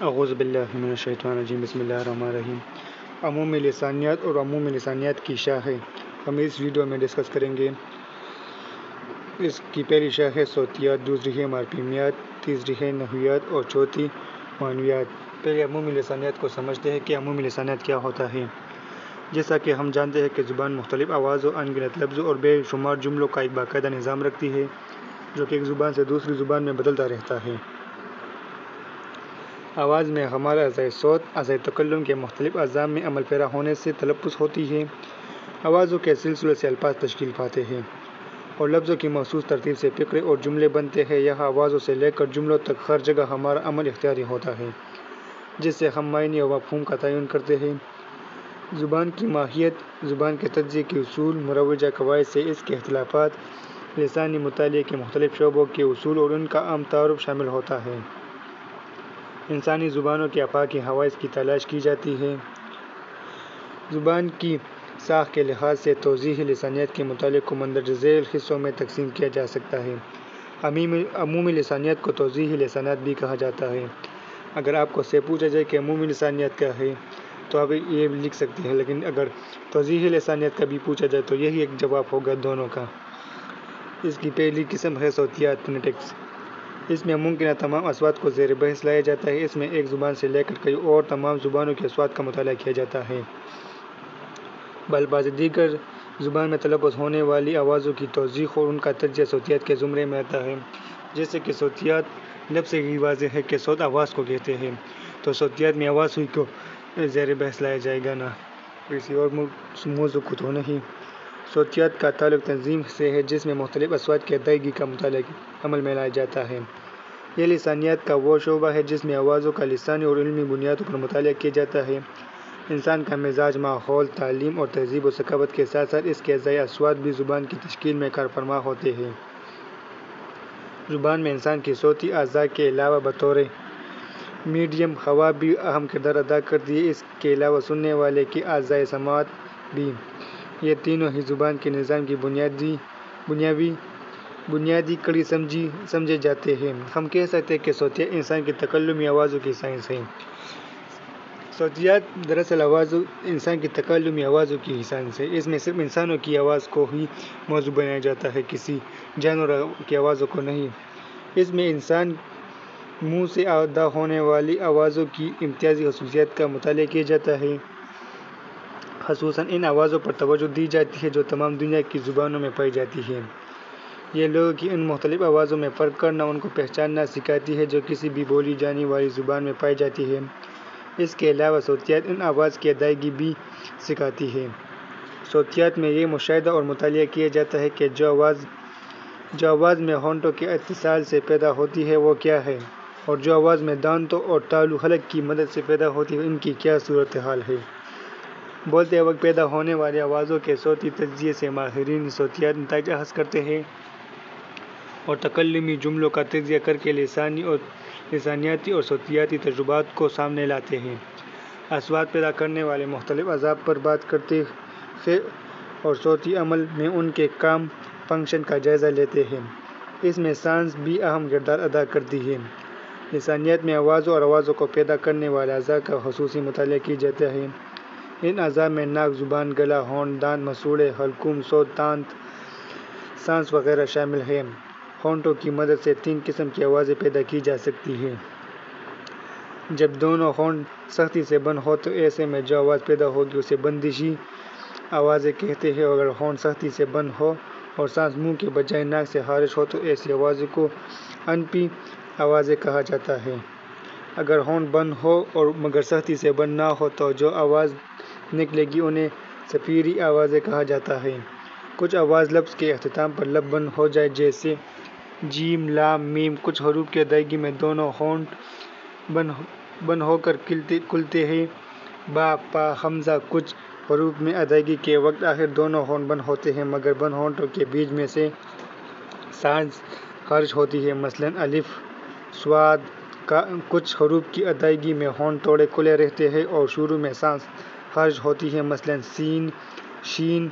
اعوذ باللہ من الشیطان الرجیم بسم اللہ الرحمن الرحیم۔ عمومی لسانیات اور عمومی لسانیات کی شاخیں ہم اس ویڈیو میں ڈسکس کریں گے۔ اس کی پہلی شاخ ہے صوتیات، دوسری ہے مارفیمیات، تیسری ہے نحویات اور چوتھی معنویات۔ پہلے عمومی لسانیات کو سمجھتے ہیں کہ عمومی لسانیات کیا ہوتا ہے۔ جیسا کہ ہم جانتے ہیں کہ زبان مختلف آوازوں، ان گنت لفظوں اور بے شمار جملوں کا ایک باقاعدہ نظام رکھتی ہے جو کہ ایک زبان سے دوسری زبان میں بدلتا رہتا ہے۔ آواز میں ہمارا اعضائے صوت، اعضائے تکلم کے مختلف اعضاء میں عمل پیرا ہونے سے تلفظ ہوتی ہے۔ آوازوں کے سلسلے سے الفاظ تشکیل پاتے ہیں اور لفظوں کی مخصوص ترتیب سے فقرے اور جملے بنتے ہیں۔ یہاں آوازوں سے لے کر جملوں تک ہر جگہ ہمارا عمل اختیاری ہوتا ہے جس سے ہم معنی اور مفہوم کا تعین کرتے ہیں۔ زبان کی ماہیت، زبان کے تجزیے کے اصول، مروجہ قواعد سے اس کے اختلافات، لسانی مطالعے کے مختلف شعبوں کے اصول اور ان کا عام تعارف شامل ہوتا ہے۔ انسانی زبانوں کے افاقی حواس کی تلاش کی جاتی ہے۔ زبان کی ساخت کے لحاظ سے توضیحی لسانیات کے مطالعے کو مندرجہ ذیل حصوں میں تقسیم کیا جا سکتا ہے۔ عمومی لسانیات کو توضیحی لسانیات بھی کہا جاتا ہے۔ اگر آپ کو سے پوچھا جائے کہ عمومی لسانیات کیا ہے تو آپ یہ لکھ سکتے ہیں، لیکن اگر توضیحی لسانیات کا بھی پوچھا جائے تو یہی ایک جواب ہوگا دونوں کا۔ اس کی پہلی قسم ہے صوتیات، فونیٹکس۔ اس میں ممکنہ تمام اصوات کو زیر بحث لایا جاتا ہے۔ اس میں ایک زبان سے لے کر کئی اور تمام زبانوں کے اصوات کا مطالعہ کیا جاتا ہے۔ بالفاظ دیگر زبان میں تلفظ ہونے والی آوازوں کی توضیح اور ان کا تجزیہ صوتیات کے زمرے میں آتا ہے۔ جیسے کہ صوتیات لفظ سے ہی واضح ہے کہ صوت آواز کو کہتے ہیں، تو صوتیات میں آواز ہوئی کو زیر بحث لایا جائے گا، نہ کسی اور موضوع کو تو نہیں۔ صوتیات کا تعلق تنظیم سے ہے جس میں مختلف اصوات کی ادائیگی کا مطالعہ عمل میں لایا جاتا ہے۔ یہ لسانیات کا وہ شعبہ ہے جس میں آوازوں کا لسانی اور علمی بنیادوں پر مطالعہ کیا جاتا ہے۔ انسان کا مزاج، ماحول، تعلیم اور تہذیب و ثقافت کے ساتھ ساتھ اس کے اعضائی اصوات بھی زبان کی تشکیل میں کارفرما ہوتے ہیں۔ زبان میں انسان کی صوتی اعضاء کے علاوہ بطور میڈیم ہوا بھی اہم کردار ادا کرتی ہے۔ اس کے علاوہ سننے والے کے اعضائے سماعت بھی۔ یہ تینوں ہی زبان کے نظام کی بنیادی کڑی سمجھے جاتے ہیں۔ ہم کہہ سکتے ہیں کہ صوتیات انسان کی تکلمی آوازوں کی سائنس ہے۔ صوتیات دراصل انسان کی تکلمی آوازوں کی سائنس ہے۔ اس میں صرف انسانوں کی آواز کو ہی موضوع بنایا جاتا ہے، کسی جانور کی آوازوں کو نہیں۔ اس میں انسان منہ سے ادا ہونے والی آوازوں کی امتیازی خصوصیات کا مطالعہ کیا جاتا ہے۔ خصوصاً ان آوازوں پر توجہ دی جاتی ہے جو تمام دنیا کی زبانوں میں پائی جاتی ہیں۔ یہ لوگوں کی ان مختلف آوازوں میں فرق کرنا، ان کو پہچاننا سکھاتی ہے جو کسی بھی بولی جانے والی زبان میں پائی جاتی ہے۔ اس کے علاوہ صوتیات ان آواز کی ادائیگی بھی سکھاتی ہے۔ صوتیات میں یہ مشاہدہ اور مطالعہ کیا جاتا ہے کہ جو آواز میں ہونٹوں کے اتصال سے پیدا ہوتی ہے وہ کیا ہے، اور جو آواز میں دانتوں اور تالو حلق کی مدد سے پیدا ہوتی ہے ان کی کیا صورتحال ہے۔ بولتے وقت پیدا ہونے والی آوازوں کے صوتی تجزیے سے ماہرین صوتیات نتائج اخذ کرتے ہیں اور تکلمی جملوں کا تجزیہ کر کے لسانیاتی اور صوتیاتی تجربات کو سامنے لاتے ہیں۔ اصوات پیدا کرنے والے مختلف اعضاء پر بات کرتے ہیں اور صوتی عمل میں ان کے کام فنکشن کا جائزہ لیتے ہیں۔ اس میں سانس بھی اہم کردار ادا کرتی ہے۔ لسانیات میں آوازوں اور آوازوں کو پیدا کرنے والے اعضاء کا خصوصی مطالعہ کیا جاتا ہے۔ ان اعضاء میں ناک، زبان، گلا، ہونٹ، دانت، مسوڑھے، حلقوم، صوت، دانت، سانس وغیرہ شامل ہیں۔ ہونٹوں کی مدد سے 3 قسم کی آوازیں پیدا کی جا سکتی ہیں۔ جب دونوں ہونٹ سختی سے بند ہو تو ایسے میں جو آواز پیدا ہوگی اسے بندشی آوازیں کہتے ہیں۔ اگر ہونٹ سختی سے بند ہو اور سانس منہ کے بجائے ناک سے خارج ہو تو ایسی آوازوں کو انپی آوازیں کہا جاتا ہے۔ اگر ہونٹ بند ہو اور مگر سختی سے بند نہ ہو تو جو آواز نکلے گی انہیں صفیری آوازیں کہا جاتا ہے۔ کچھ آواز لفظ کے اختتام پر لب بند ہو جائے جیسے جیم، لام، میم۔ کچھ حروف کی ادائیگی میں دونوں ہونٹ بند ہو کر کھلتے ہیں، با، پا، حمزہ۔ کچھ حروف میں ادائیگی کے وقت آخر دونوں ہونٹ بند ہوتے ہیں مگر بند ہونٹوں کے بیچ میں سے سانس خارج ہوتی ہے، مثلاً الف، صاد، کا۔ کچھ حروف کی ادائیگی میں ہونٹ تھوڑے کھلے رہتے ہیں اور شروع میں سانس خارج ہوتی ہے، مثلاً سین، شین،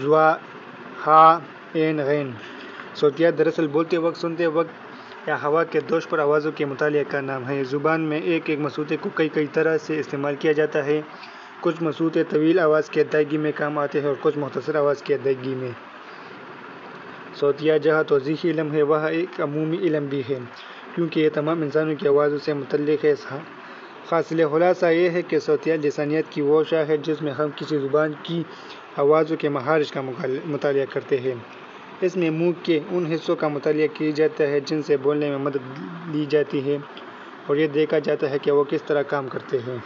ضا، ہا، عین، غین۔ صوتیات دراصل بولتے وقت، سنتے وقت یا ہوا کے دوش پر آوازوں کے مطالعہ کا نام ہے۔ زبان میں ایک مسوتے کو کئی طرح سے استعمال کیا جاتا ہے۔ کچھ مسوتے طویل آواز کی ادائیگی میں کام آتے ہیں اور کچھ مختصر آواز کی ادائیگی میں۔ صوتیات جہاں توضیحی علم ہے وہاں ایک عمومی علم بھی ہے، کیونکہ یہ تمام انسانوں کی آوازوں سے متعلق ہے۔ حاصل خلاصہ یہ ہے کہ صوتیات لسانیات کی وہ شاخ ہے جس میں ہم کسی زبان کی آوازوں کے مخارج کا مطالعہ کرتے ہیں۔ اس میں منہ کے ان حصوں کا مطالعہ کیا جاتا ہے جن سے بولنے میں مدد لی جاتی ہے اور یہ دیکھا جاتا ہے کہ وہ کس طرح کام کرتے ہیں۔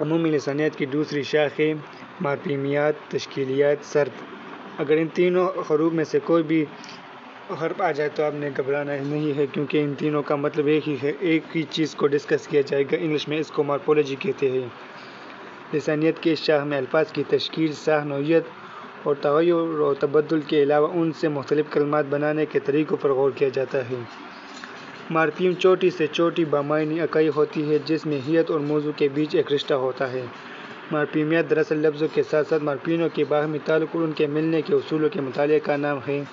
عمومی لسانیات کی دوسری شاخ ہے مارفیمیات، تشکیلیات، صرف۔ اگر ان تینوں حروف میں سے کوئی بھی حرف آ جائے تو آپ نے گھبرانا نہیں ہے، کیونکہ ان تینوں کا مطلب ایک ہی ہے، ایک ہی چیز کو ڈسکس کیا جائے گا۔ انگلش میں اس کو مارفولوجی کہتے ہیں۔ لسانیات کی اس شاخ میں الفاظ کی تشکیل، ساخت، نوعیت اور تغیر و تبدل کے علاوہ ان سے مختلف کلمات بنانے کے طریقوں پر غور کیا جاتا ہے۔ مارفیم چھوٹی سے چھوٹی بامعنی اکائی ہوتی ہے جس میں ہیئت اور موضوع کے بیچ ایک رشتہ ہوتا ہے۔ مارفیمیات دراصل لفظوں کے ساتھ ساتھ مارفیموں کے باہمی تعلق اور ان کے ملنے کے اصولوں کے مطالعے کا نام ہے۔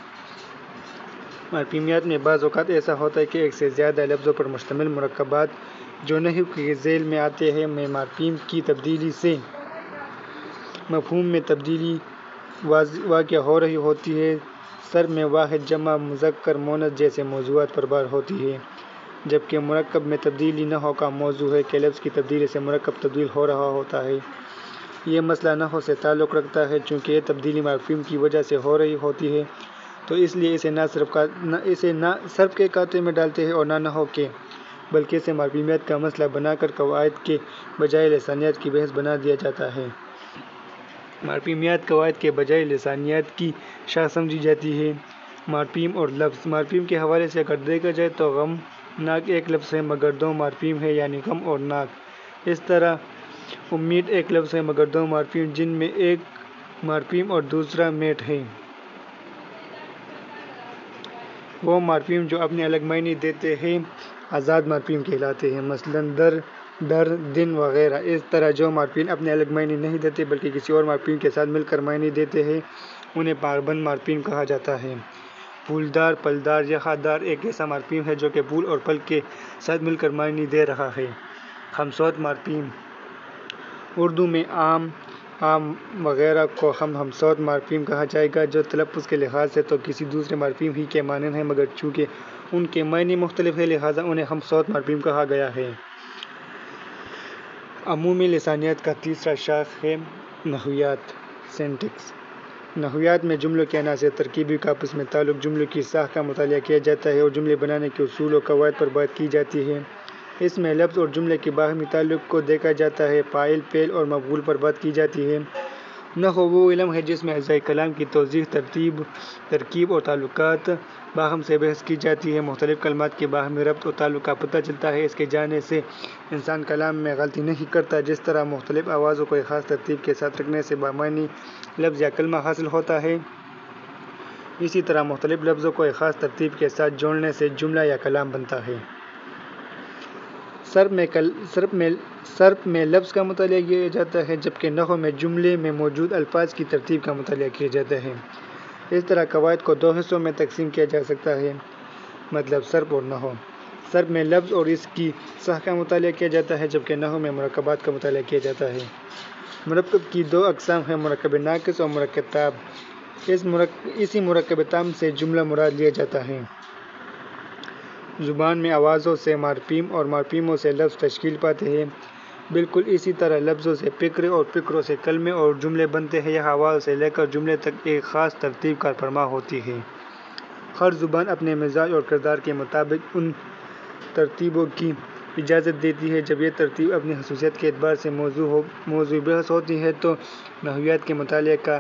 مارفیمیات میں بعض اوقات ایسا ہوتا ہے کہ ایک سے زیادہ لفظوں پر مشتمل مرکبات جو نحو کے ذیل میں آتے ہیں میں مارفیم کی تبدیلی سے مفہوم میں تبدیلی واقع ہو رہی ہوتی ہے۔ صرف میں واحد، جمع، مذکر، مؤنث جیسے موضوعات پر بار ہوتی ہے، جبکہ مرکب میں تبدیلی نحو کا موضوع ہے کہ لفظ کی تبدیلی سے مرکب تبدیل ہو رہا ہوتا ہے۔ یہ مسئلہ نحو سے تعلق رکھتا ہے، چونکہ یہ تبدیلی مارفیم کی وجہ سے ہو رہی ہوتی ہے تو اس لیے اسے نہ صرف کے کاتے میں ڈالتے ہیں اور نہ نحو کے، بلکہ اسے مارفیمیات کا مسئلہ بنا کر قواعد کے بجائے لسانیات کی بحث بنا دیا جاتا ہے۔ مارفیمیات قواعد کے بجائے لسانیات کی شاخ سمجھی جاتی ہے۔ مارفیم اور لفظ۔ مارفیم کے حوالے سے اگر دیکھا جائے تو غم ناک ایک لفظ ہے مگر دو مارفیم ہے، یعنی غم اور ناک۔ اس طرح امید ایک لفظ ہے مگر دو مارفیم، جن میں ایک مارفیم اور دوسرا میٹ ہے۔ وہ مارفیم جو اپنے الگ معنی دیتے ہیں آزاد مارفیم کہلاتے ہیں، مثلاً در، ڈر، دن وغیرہ۔ اس طرح جو مارفیم اپنے الگ معنی نہیں دیتے بلکہ کسی اور مارفیم کے ساتھ مل کر معنی دیتے ہیں انہیں پابند مارفیم کہا جاتا ہے۔ پھولدار، پھلدار یا خاردار ایک ایسا مارفیم ہے جو کہ پھول اور پھل کے ساتھ مل کر معنی دے رہا ہے۔ ہمصوت مارفیم۔ اردو میں عام، عام وغیرہ کو ہمصوت مارفیم کہا جائے گا جو تلفظ کے لحاظ سے تو کسی دوسرے مارفیم ہی کے مانند ہیں مگر چونکہ ان کے معنی مختلف ہیں لہذا انہیں ہمصوت مارفیم کہا گیا ہے۔ عمومی لسانیات کا تیسرا شاخ ہے نحویات، سینٹیکس۔ نحویات میں جملوں کے عناصر، ترکیبی کا آپس میں تعلق، جملوں کی ساخت کا مطالعہ کیا جاتا ہے اور جملے بنانے کے اصول اور قواعد پر بات کی جاتی ہے۔ اس میں لفظ اور جملے کے باہمی تعلق کو دیکھا جاتا ہے، فاعل، فعل اور مفعول پر بات کی جاتی ہے۔ نحو وہ علم ہے جس میں اجزائے کلام کی توضیح، ترکیب اور تعلقات باہم سے بحث کی جاتی ہے۔ مختلف کلمات کے باہمی ربط اور تعلق کا پتہ چلتا ہے۔ اس کے جاننے سے انسان کلام میں غلطی نہیں کرتا۔ جس طرح مختلف آوازوں کو ایک خاص ترتیب کے ساتھ رکھنے سے بامعنی لفظ یا کلمہ حاصل ہوتا ہے، اسی طرح مختلف لفظوں کو ایک خاص ترتیب کے ساتھ جوڑنے سے جملہ یا کلام بنتا ہے۔ صرف میں لفظ کا مطالعہ کیا جاتا ہے جبکہ نحو میں جملے میں موجود الفاظ کی ترتیب کا مطالعہ کیا جاتا ہے۔ اس طرح قواعد کو دو حصوں میں تقسیم کیا جا سکتا ہے، مطلب صرف اور نحو۔ صرف میں لفظ اور اس کی ساخت کا مطالعہ کیا جاتا ہے جبکہ نحو میں مرکبات کا مطالعہ کیا جاتا ہے۔ مرکب کی دو اقسام ہیں، مرکب ناقص اور مرکب تام۔ اسی مرکب تام سے جملہ مراد لیا جاتا ہے۔ زبان میں آوازوں سے مارفیم اور مارفیموں سے لفظ تشکیل پاتے ہیں، بالکل اسی طرح لفظوں سے فقرے اور فقروں سے کلمے اور جملے بنتے ہیں۔ یہاں آواز سے لے کر جملے تک ایک خاص ترتیب کار فرما ہوتی ہے۔ ہر زبان اپنے مزاج اور کردار کے مطابق ان ترتیبوں کی اجازت دیتی ہے۔ جب یہ ترتیب اپنی خصوصیت کے اعتبار سے موضوع بحث ہوتی ہے تو نحویات کے مطالعے کا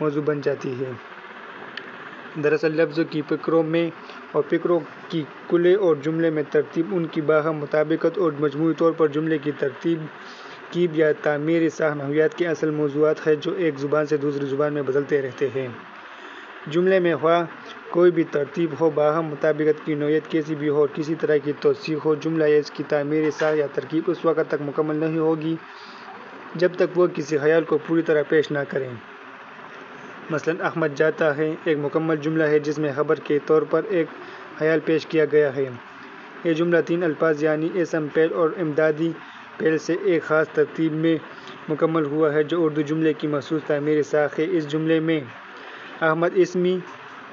موضوع بن جاتی ہے۔ دراصل لفظوں کی فقروں میں اور فقروں کی کلے اور جملے میں ترتیب، ان کی باہم مطابقت اور مجموعی طور پر جملے کی ترکیب یا تعمیری ساخت نحویات کے اصل موضوعات ہیں جو ایک زبان سے دوسری زبان میں بدلتے رہتے ہیں۔ جملے میں خواہ کوئی بھی ترتیب ہو، باہم مطابقت کی نوعیت کیسی بھی ہو اور کسی طرح کی توثیق ہو، جملہ یا اس کی تعمیری ساخت یا ترکیب اس وقت تک مکمل نہیں ہوگی جب تک وہ کسی خیال کو پوری طرح پیش نہ کریں۔ مثلاً احمد جاتا ہے ایک مکمل جملہ ہے جس میں خبر کے طور پر ایک خیال پیش کیا گیا ہے۔ یہ جملہ 3 الفاظ یعنی اسم فعل اور امدادی فعل سے ایک خاص ترتیب میں مکمل ہوا ہے جو اردو جملے کی مخصوص تعمیری ساخت ہے۔ اس جملے میں احمد اسمی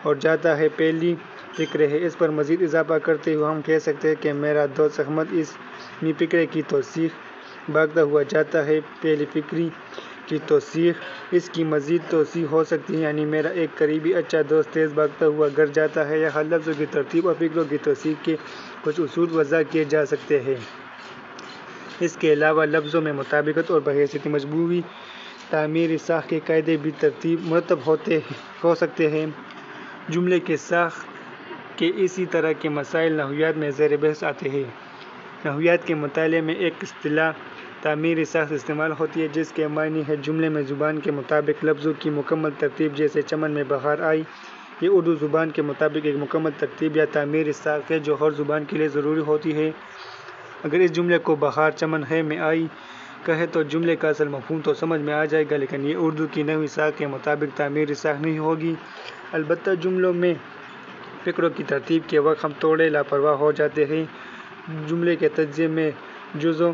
اور جاتا ہے فعلی فقرے ہے۔ اس پر مزید اضافہ کرتے ہوئے ہم کہہ سکتے ہیں کہ میرا دوست احمد اسمی فقرے کی توثیق بھاگتا ہوا جاتا ہے فعلی فقرے کی توثیق۔ اس کی مزید توثیق ہو سکتی ہے یعنی میرا ایک قریبی اچھا دوست تیز بھاگتا ہوا گھر جاتا ہے۔ یہاں لفظوں کی ترتیب اور فقروں کی توثیق کے کچھ اصول وضع کیے جا سکتے ہیں۔ اس کے علاوہ لفظوں میں مطابقت اور بحیثیت مجموعی تعمیری ساخت کے قاعدے بھی مرتب ہو سکتے ہیں۔ جملے کی ساخت کے اسی طرح کے مسائل نحویات میں زیر بحث آتے ہیں۔ نحویات کے مطالعے میں ایک اصطلاح تعمیری ساخت استعمال ہوتی ہے جس کے معنی ہے جملے میں زبان کے مطابق لفظوں کی مکمل ترتیب جیسے چمن میں بہار آئی۔ یہ اردو زبان کے مطابق ایک مکمل ترتیب یا تعمیری ساخت ہے جو ہر زبان کے لیے ضروری ہوتی ہے۔ اگر اس جملے کو بہار چمن ہے میں آئی کہیں تو جملے کا اصل مفہوم تو سمجھ میں آ جائے گا لیکن یہ اردو کی نحوی ساخت کے مطابق تعمیری ساخت نہیں ہوگی۔ البتہ جملوں میں فقروں کی ترتیب کے وقت ہم تھوڑے لاپرواہ ہو جاتے ہیں۔ جملے کے تجزیے میں جزوں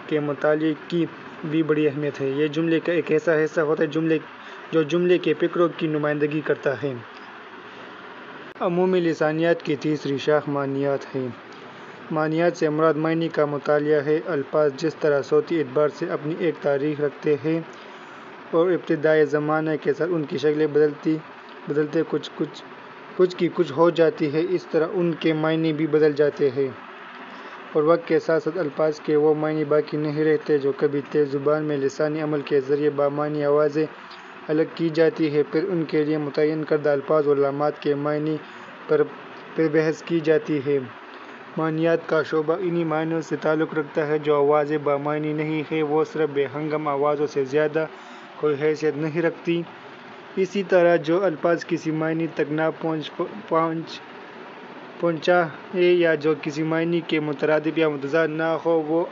کے مطالعے کی بھی بڑی اہمیت ہے۔ یہ جملے کا ایک ایسا حصہ ہوتا ہے جو جملے کے فقروں کی نمائندگی کرتا ہے۔ عمومی لسانیات کی تیسری شاخ معنیات ہے۔ معنیات سے مراد معنی کا مطالعہ ہے۔ الفاظ جس طرح صوتی اعتبار سے اپنی ایک تاریخ رکھتے ہیں اور ابتدائی زمانے کے ساتھ ان کی شکلیں بدلتے کچھ کی کچھ ہو جاتی ہے اسی طرح ان کے معنی بھی بدل جاتے ہیں اور وقت کے ساتھ ساتھ الفاظ کے وہ معنی باقی نہیں رہتے جو کبھی تیز زبان میں لسانی عمل کے ذریعے بامعنی آوازیں الگ کی جاتی ہیں پھر ان کے لیے متعین کردہ الفاظ اور علامات کے معنی پر پھر بحث کی جاتی ہے۔ معنیات کا شعبہ انہی معنیوں سے تعلق رکھتا ہے جو آوازیں بامعنی نہیں ہیں وہ صرف بے ہنگم آوازوں سے زیادہ کوئی حیثیت نہیں رکھتی۔ اسی طرح جو الفاظ کسی معنی تک نہ پہنچا ہے یا جو کسی معنی کے مترادف یا متضاد نہ ہو وہ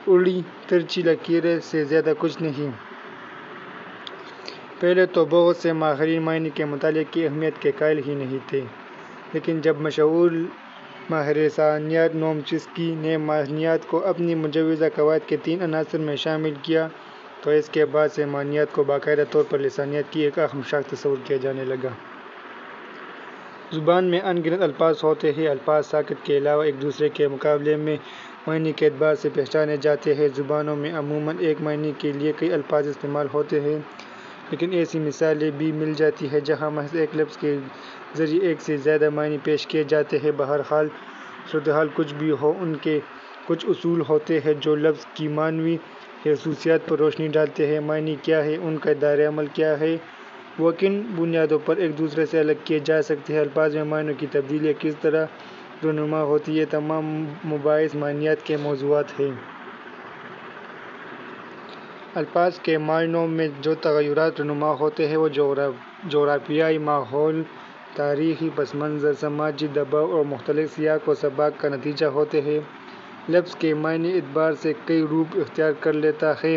اڑی ترچھی لکیریں سے زیادہ کچھ نہیں۔ پہلے تو بہت سے ماہرین معنی کے مطالعے کی اہمیت کے قائل ہی نہیں تھے لیکن جب مشہور ماہر لسانیات نوم چسکی نے معنیات کو اپنی مجوزہ قواعد کے 3 عناصر میں شامل کیا تو اس کے بعد سے معنیات کو باقاعدہ طور پر لسانیات کی ایک اہم شاخ تصور کیا جانے لگا۔ زبان میں ان گنت الفاظ ہوتے ہیں۔ الفاظ ساکت کے علاوہ ایک دوسرے کے مقابلے میں معنی کے اعتبار سے پہچانے جاتے ہیں۔ زبانوں میں عموماً ایک معنی کے لیے کئی الفاظ استعمال ہوتے ہیں لیکن ایسی مثالیں بھی مل جاتی ہیں جہاں محض ایک لفظ کے ذریعے ایک سے زیادہ معنی پیش کیے جاتے ہیں۔ بہرحال صورتحال کچھ بھی ہو ان کے کچھ اصول ہوتے ہیں جو لفظ کی معنوی خصوصیات پر روشنی ڈالتے ہیں۔ معنی کیا ہے ان کا دائرۂ عمل کیا ہے وہ کن بنیادوں پر ایک دوسرے سے الگ کیے جا سکتے ہیں الفاظ میں معنیوں کی تبدیلیاں کس طرح رونما ہوتی ہیں یہ تمام مباحث معنیات کے موضوعات ہیں۔ الفاظ کے معنوں میں جو تغیرات رونما ہوتے ہیں وہ جغرافیائی ماحول تاریخی پس منظر سماجی دباؤ اور مختلف سیاق و سباق کا نتیجہ ہوتے ہیں۔ لفظ کے معنی اعتبار سے کئی روپ اختیار کر لیتا ہے۔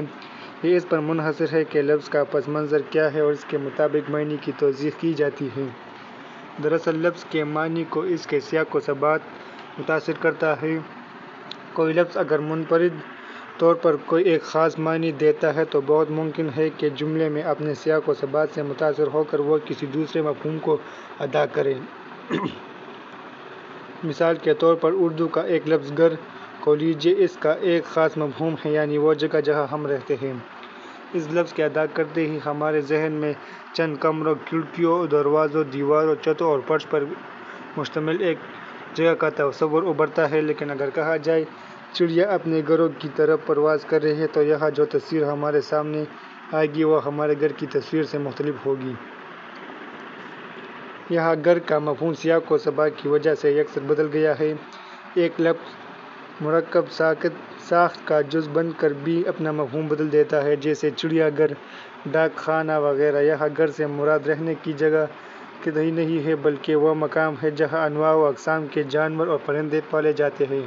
یہ اس پر منحصر ہے کہ لفظ کا پس منظر کیا ہے اور اس کے مطابق معنی کی توضیح کی جاتی ہے۔ دراصل لفظ کے معنی کو اس کے سیاق و سباق متاثر کرتا ہے۔ کوئی لفظ اگر منفرد طور پر کوئی ایک خاص معنی دیتا ہے تو بہت ممکن ہے کہ جملے میں اپنے سیاق و سباق سے متاثر ہو کر وہ کسی دوسرے مفہوم کو ادا کرے۔ مثال کے طور پر اردو کا ایک لفظ گھر کو لیجیے اس کا ایک خاص مفہوم ہے یعنی وہ جگہ جہاں ہم رہتے ہیں۔ اس لفظ کے ادا کرتے ہی ہمارے ذہن میں چند کمروں کھڑکیوں دروازوں دیواروں چھتوں اور فرش پر مشتمل ایک جگہ کا تصور ابھرتا ہے لیکن اگر کہا جائے چڑیا اپنے گھروں کی طرف پرواز کر رہی ہے تو یہاں جو تصویر ہمارے سامنے آئے گی وہ ہمارے گھر کی تصویر سے مختلف ہوگی۔ یہاں گھر کا مفہوم سیاق و سباق کی وجہ سے یکسر بدل گیا ہے۔ ایک لفظ مرکب ساخت کا جز بن کر بھی اپنا مفہوم بدل دیتا ہے جیسے چڑیا گھر ڈاک خانہ وغیرہ۔ یہاں گھر سے مراد رہنے کی جگہ ہی نہیں ہے بلکہ وہ مقام ہے جہاں انواع و اقسام کے جانور اور پرندے پالے جاتے ہیں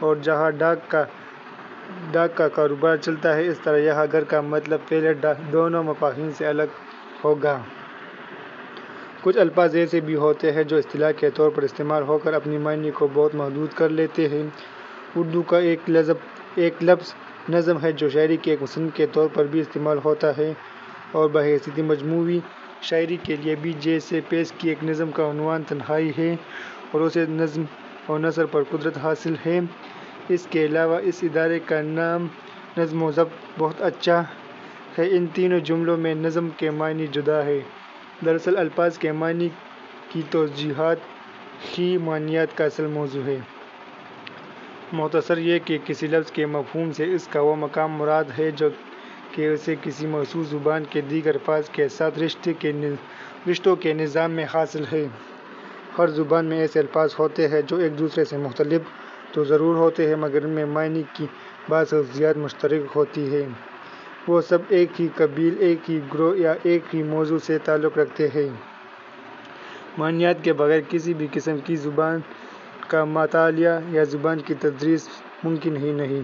اور جہاں ڈاک کا کاروبار چلتا ہے۔ اس طرح یہاں گھر کا مطلب پہلے دونوں مفاہیم سے الگ ہوگا۔ کچھ الفاظ ایسے بھی ہوتے ہیں جو اصطلاح کے طور پر استعمال ہو کر اپنی معنی کو بہت محدود کر لیتے ہیں۔ اردو کا ایک لفظ نظم ہے جو شاعری کے ایک مصنف کے طور پر بھی استعمال ہوتا ہے اور بحیثیت مجموعی شاعری کے لیے بھی، جیسے پیش کی ایک نظم کا عنوان تنہائی ہے اور اسے نظم و نثر پر قدرت حاصل ہے۔ اس کے علاوہ اس ادارے کا نام نظم و ضبط بہت اچھا ہے۔ ان تینوں جملوں میں نظم کے معنی جدا ہیں۔ دراصل الفاظ کے معنی کی توضیحات ہی معنیات کا اصل موضوع ہے۔ مختصر یہ کہ کسی لفظ کے مفہوم سے اس کا وہ مقام مراد ہے جو کہ اسے کسی مخصوص زبان کے دیگر الفاظ کے ساتھ رشتوں کے نظام میں حاصل ہے۔ ہر زبان میں ایسے الفاظ ہوتے ہیں جو ایک دوسرے سے مختلف تو ضرور ہوتے ہیں مگر ان میں معنی کی بعض خصوصیات مشترک ہوتی ہیں۔ وہ سب ایک ہی قبیل، ایک ہی گروہ یا ایک ہی موضوع سے تعلق رکھتے ہیں۔ معنیات کے بغیر کسی بھی قسم کی زبان کا مطالعہ یا زبان کی تدریس ممکن ہی نہیں۔